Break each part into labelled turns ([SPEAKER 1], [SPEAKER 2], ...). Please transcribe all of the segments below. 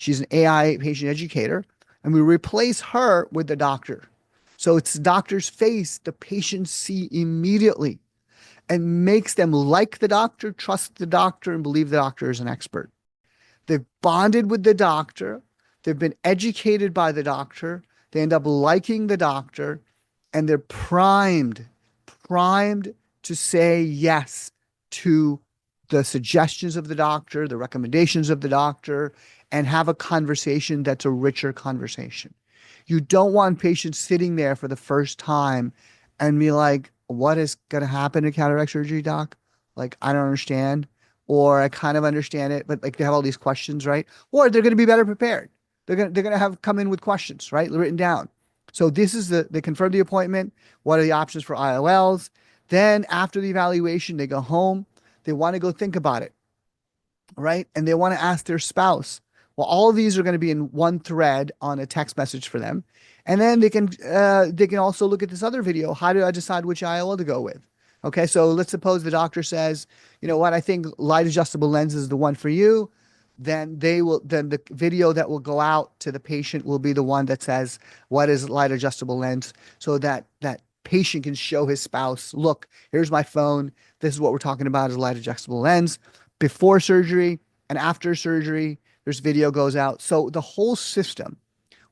[SPEAKER 1] She's an AI patient educator, and we replace her with the doctor. So it's the doctor's face the patients see immediately and makes them like the doctor, trust the doctor, and believe the doctor is an expert. They've bonded with the doctor. They've been educated by the doctor. They end up liking the doctor, and they're primed to say yes to the suggestions of the doctor, the recommendations of the doctor, and have a conversation that's a richer conversation. You don't want patients sitting there for the first time and be like, what is going to happen to cataract surgery, doc? Like, I don't understand. Or I kind of understand it, but like they have all these questions, right? Or they're going to be better prepared. They're going to have come in with questions, right? Written down. So this is they confirm the appointment. What are the options for IOLs? Then after the evaluation, they go home. They want to go think about it, right? And they want to ask their spouse. Well, all of these are going to be in one thread on a text message for them. And then they can also look at this other video. How do I decide which IOL to go with? Okay, so let's suppose the doctor says, you know what, I think light adjustable lens is the one for you. Then the video that will go out to the patient will be the one that says, what is light adjustable lens? So that patient can show his spouse, look, here's my phone. This is what we're talking about is light adjustable lens. Before surgery and after surgery, there's video goes out. So the whole system,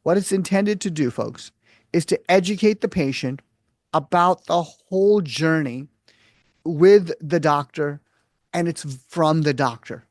[SPEAKER 1] what it's intended to do, folks, is to educate the patient about the whole journey with the doctor, and it's from the doctor.